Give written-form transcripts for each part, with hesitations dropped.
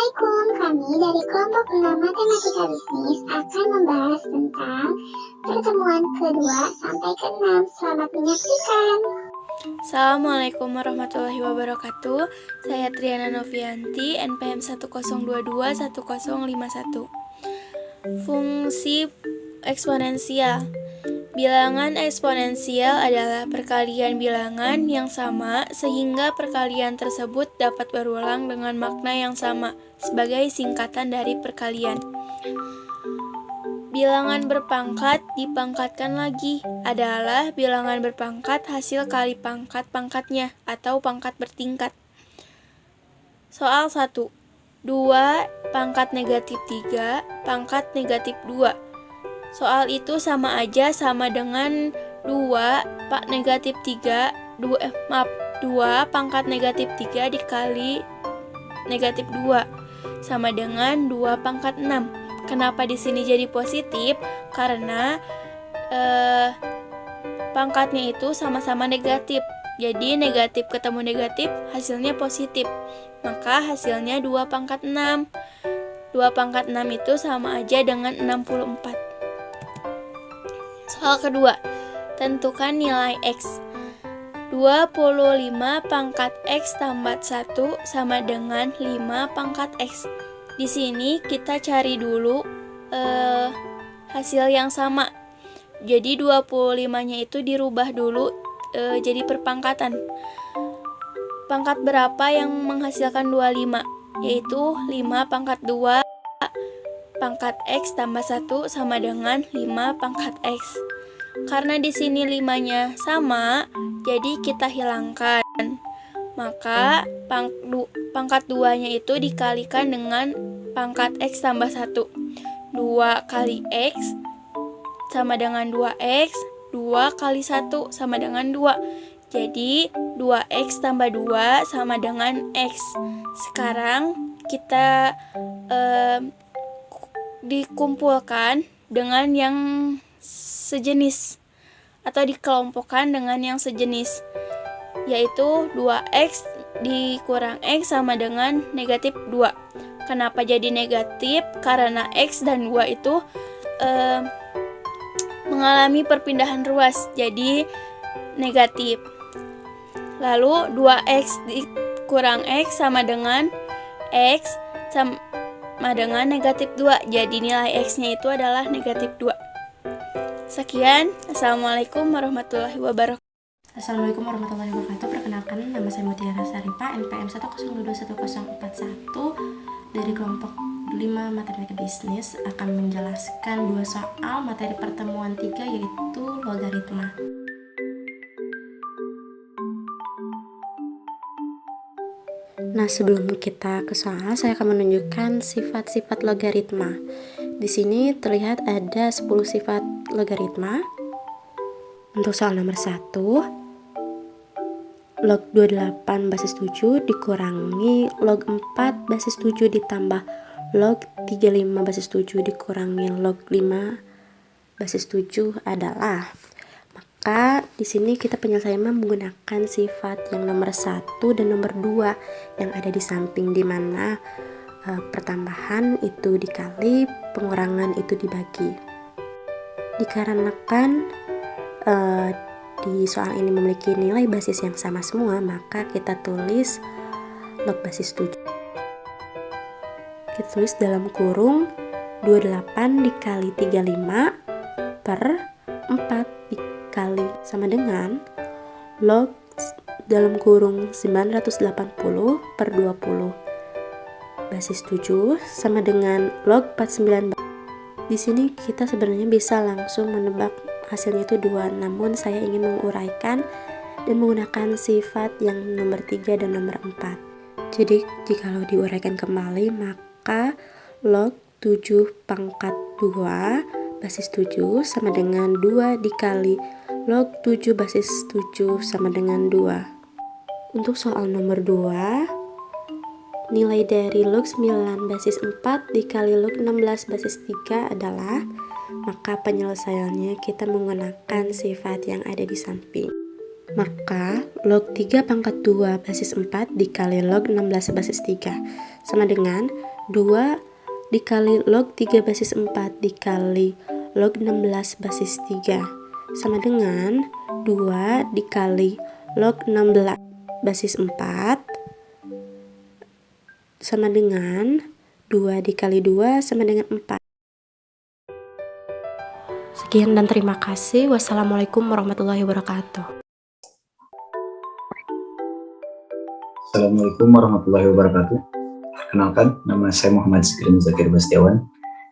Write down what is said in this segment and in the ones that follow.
Assalamualaikum, kami dari kelompok 6 Matematika Bisnis akan membahas tentang pertemuan kedua sampai ke-6. Selamat menyaksikan. Assalamualaikum warahmatullahi wabarakatuh. Saya Triana Novianti, NPM 102210051. Fungsi eksponensial. Bilangan eksponensial adalah perkalian bilangan yang sama sehingga perkalian tersebut dapat berulang dengan makna yang sama sebagai singkatan dari perkalian. Bilangan berpangkat dipangkatkan lagi adalah bilangan berpangkat hasil kali pangkat-pangkatnya atau pangkat bertingkat. Soal 1. 2 pangkat negatif 3 pangkat negatif 2. Soal itu sama aja sama dengan 2 negatif 3 2 pangkat negatif 3 dikali negatif 2 sama dengan 2 pangkat 6. Kenapa di sini jadi positif? Karena pangkatnya itu sama-sama negatif. Jadi negatif ketemu negatif hasilnya positif. Maka hasilnya 2 pangkat 6. 2 pangkat 6 itu sama aja dengan 64. Soal kedua, tentukan nilai X. 25 pangkat X tambah 1 sama dengan 5 pangkat X. Di sini kita cari dulu hasil yang sama. Jadi 25-nya itu dirubah dulu jadi perpangkatan. Pangkat berapa yang menghasilkan 25? Yaitu 5 pangkat 2 pangkat X tambah 1 sama dengan 5 pangkat X. Karena di sini 5-nya sama, jadi kita hilangkan. Maka pangkat 2-nya itu dikalikan dengan pangkat X tambah 1. 2 kali X sama dengan 2X, 2 kali 1 sama dengan 2. Jadi 2X tambah 2 sama dengan X. Sekarang kita dikumpulkan dengan yang sejenis atau dikelompokkan dengan yang sejenis, yaitu 2X dikurang X sama dengan negatif 2. Kenapa jadi negatif? Karena X dan 2 itu mengalami perpindahan ruas, jadi negatif. Lalu 2X dikurang X sama dengan X sama dengan negatif 2. Jadi nilai X-nya itu adalah negatif 2. Sekian. Assalamualaikum warahmatullahi wabarakatuh. Assalamualaikum warahmatullahi wabarakatuh. Perkenalkan, nama saya Mutiara Saripa, NPM 1021041 dari kelompok 5 Matematika Bisnis, akan menjelaskan 2 soal materi pertemuan 3, yaitu logaritma. Nah, sebelum kita ke soal, saya akan menunjukkan sifat-sifat logaritma. Di sini terlihat ada 10 sifat logaritma. Untuk soal nomor 1, log 28 basis 7 dikurangi log 4 basis 7 ditambah log 35 basis 7 dikurangi log 5 basis 7 adalah. Maka di sini kita penyelesaiannya menggunakan sifat yang nomor 1 dan nomor 2 yang ada di samping, di mana pertambahan itu dikali, pengurangan itu dibagi. Dikarenakan di soal ini memiliki nilai basis yang sama semua, maka kita tulis log basis 7. Kita tulis dalam kurung 28 dikali 35 per 4 dikali sama dengan log dalam kurung 980 per 20 basis 7 sama dengan log 49. Di sini kita sebenarnya bisa langsung menebak hasilnya itu 2, namun saya ingin menguraikan dan menggunakan sifat yang nomor 3 dan nomor 4. Jadi jikalau diuraikan kembali, maka log 7 pangkat 2 basis 7 sama dengan 2 dikali log 7 basis 7 sama dengan 2. Untuk soal nomor 2, nilai dari log 9 basis 4 dikali log 16 basis 3 adalah, maka penyelesaiannya kita menggunakan sifat yang ada di samping. Maka log 3 pangkat 2 basis 4 dikali log 16 basis 3 sama dengan 2 dikali log 3 basis 4 dikali log 16 basis 3 sama dengan 2 dikali log 16 basis 4 sama dengan 2 dikali 2 sama dengan 4. Sekian dan terima kasih. Wassalamualaikum warahmatullahi wabarakatuh. Assalamualaikum warahmatullahi wabarakatuh. Perkenalkan, nama saya Muhammad Zikrin Zakir Bastiawan,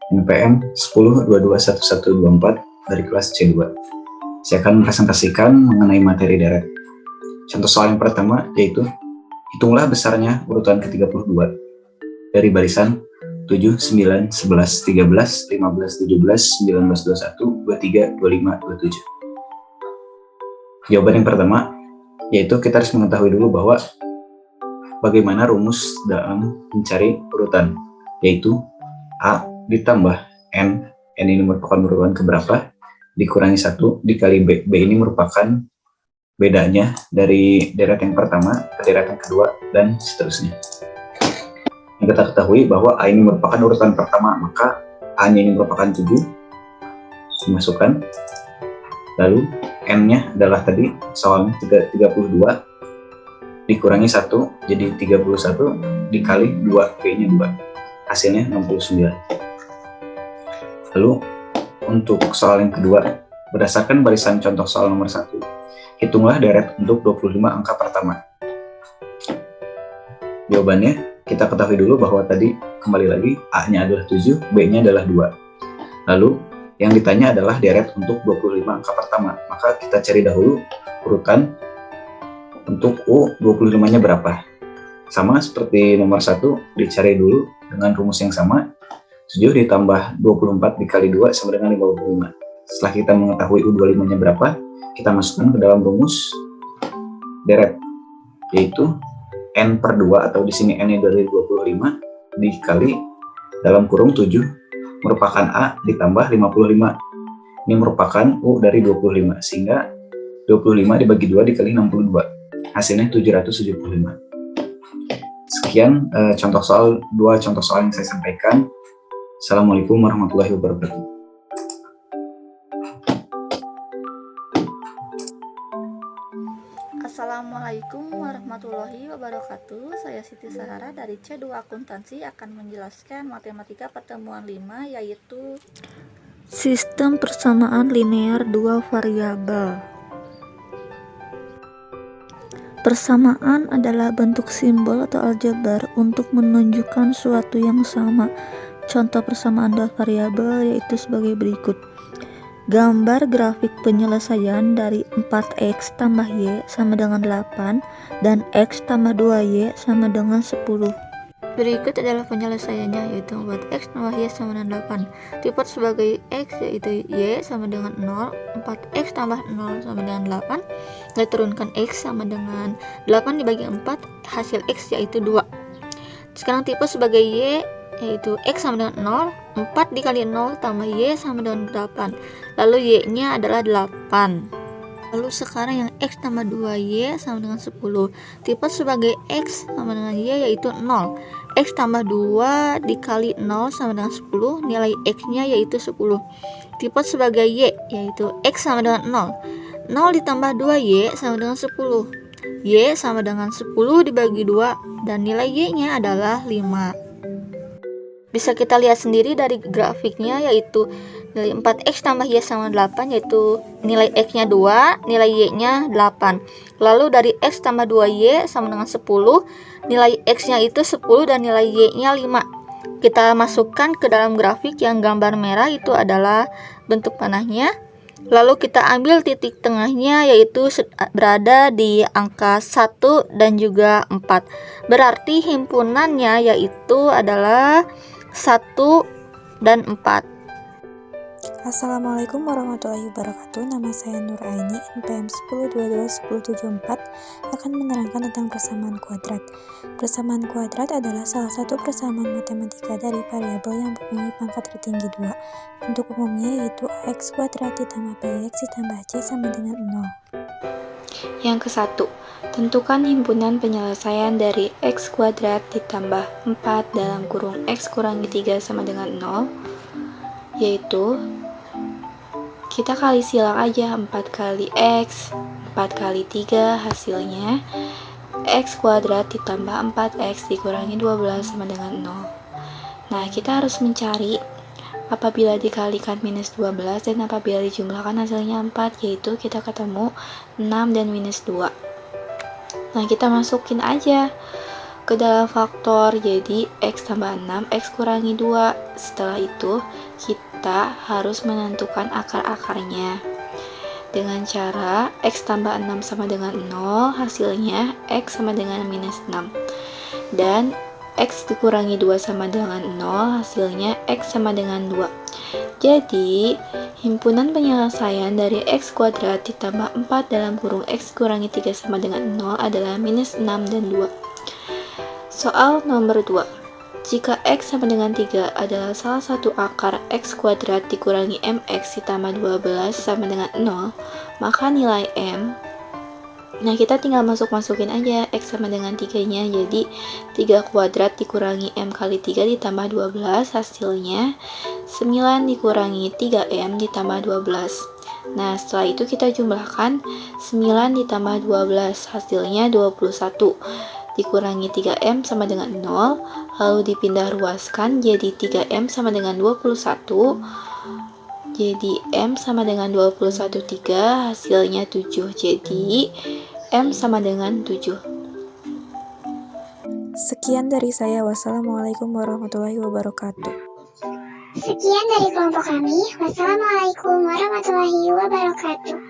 NPM 10221124 dari kelas C2. Saya akan mempresentasikan mengenai materi deret. Contoh soal yang pertama yaitu, hitunglah besarnya urutan ke-32 dari barisan 7, 9, 11, 13, 15, 17, 19, 21, 23, 25, 27. Jawaban yang pertama yaitu kita harus mengetahui dulu bahwa bagaimana rumus dalam mencari urutan, yaitu A ditambah N ini merupakan urutan keberapa, dikurangi 1 dikali B ini merupakan bedanya dari deret yang pertama ke deret yang kedua, dan seterusnya. Yang kita ketahui bahwa A ini merupakan urutan pertama, maka A-nya ini merupakan 7, dimasukkan, lalu N-nya adalah tadi soalnya 32, dikurangi 1 jadi 31 dikali 2, B-nya 2, hasilnya 69. Lalu untuk soal yang kedua, berdasarkan barisan contoh soal nomor 1, hitunglah deret untuk 25 angka pertama. Jawabannya kita ketahui dulu bahwa tadi kembali lagi A-nya adalah 7, B-nya adalah 2. Lalu yang ditanya adalah deret untuk 25 angka pertama, maka kita cari dahulu urutan untuk U 25-nya berapa. Sama seperti nomor 1, dicari dulu dengan rumus yang sama, 7 ditambah 24 dikali 2 sama dengan 55. Setelah kita mengetahui U 25-nya berapa, kita masukkan ke dalam rumus deret, yaitu N per 2, atau di sini N-nya dari 25 dikali dalam kurung 7 merupakan A ditambah 55. Ini merupakan U dari 25, sehingga 25 dibagi 2 dikali 62, hasilnya 775. Sekian contoh soal, 2 contoh soal yang saya sampaikan. Assalamualaikum warahmatullahi wabarakatuh. Assalamualaikum warahmatullahi wabarakatuh. Saya Siti Sahara dari C2 Akuntansi akan menjelaskan matematika pertemuan 5, yaitu sistem persamaan linear 2 variabel. Persamaan adalah bentuk simbol atau aljabar untuk menunjukkan suatu yang sama. Contoh persamaan 2 variabel yaitu sebagai berikut. Gambar grafik penyelesaian dari 4x tambah y sama dengan 8 dan x tambah 2y sama dengan 10. Berikut adalah penyelesaiannya, yaitu membuat x tambah y sama dengan 8. Tipe sebagai x yaitu y sama dengan 0, 4x tambah 0 sama dengan 8. Lalu turunkan x sama dengan 8 dibagi 4, hasil x yaitu 2. Sekarang tipe sebagai y yaitu x sama dengan 0, 4 dikali 0 tambah y sama dengan 8, lalu y-nya adalah 8. Lalu sekarang yang x tambah 2y sama dengan 10. Tipe sebagai x sama dengan y yaitu 0, x tambah 2 dikali 0 sama dengan 10, nilai x-nya yaitu 10. Tipe sebagai y yaitu x sama dengan 0, 0 ditambah 2y sama dengan 10, y sama dengan 10 dibagi 2, dan nilai y-nya adalah 5. Bisa kita lihat sendiri dari grafiknya, yaitu nilai 4x tambah y sama 8, yaitu nilai x-nya 2, nilai y-nya 8. Lalu dari x tambah 2y sama dengan 10, nilai x-nya itu 10 dan nilai y-nya 5. Kita masukkan ke dalam grafik yang gambar merah, itu adalah bentuk panahnya. Lalu kita ambil titik tengahnya, yaitu berada di angka 1 dan juga 4. Berarti himpunannya yaitu adalah 1 dan 4. Assalamualaikum warahmatullahi wabarakatuh. Nama saya Nur Aini, NPM 10221074, akan menerangkan tentang persamaan kuadrat. Persamaan kuadrat adalah salah satu persamaan matematika dari variabel yang mempunyai pangkat tertinggi 2. Untuk umumnya yaitu ax kuadrat ditambah bx ditambah c sama dengan 0. Yang ke-1, tentukan himpunan penyelesaian dari x kuadrat ditambah 4 dalam kurung x kurangi 3 sama dengan 0, yaitu kita kali silang aja 4 kali x, 4 kali 3 hasilnya x kuadrat ditambah 4x dikurangi 12 sama dengan 0. Nah, kita harus mencari apabila dikalikan minus 12 dan apabila dijumlahkan hasilnya 4, yaitu kita ketemu 6 dan minus 2. Nah, kita masukin aja ke dalam faktor, jadi x tambah 6, x kurangi 2. Setelah itu kita harus menentukan akar-akarnya dengan cara x tambah 6 sama dengan 0, hasilnya x sama dengan minus 6, dan x dikurangi 2 sama dengan 0, hasilnya x sama dengan 2. Jadi himpunan penyelesaian dari x kuadrat ditambah 4 dalam kurung x kurangi 3 sama dengan 0 adalah minus 6 dan 2. Soal nomor 2. Jika x sama dengan 3 adalah salah satu akar x kuadrat dikurangi mx ditambah 12 sama dengan 0, maka nilai m, nah kita tinggal masukin aja x sama dengan 3-nya, jadi 3 kuadrat dikurangi m kali 3 ditambah 12, hasilnya 9 dikurangi 3m ditambah 12. Nah, setelah itu kita jumlahkan 9 ditambah 12, hasilnya 21. Dikurangi 3m sama dengan 0, lalu dipindah ruaskan jadi 3m sama dengan 21, jadi m sama dengan 21 3, hasilnya 7, jadi m sama dengan 7. Sekian dari saya. Wassalamualaikum warahmatullahi wabarakatuh. Sekian dari kelompok kami. Wassalamualaikum warahmatullahi wabarakatuh.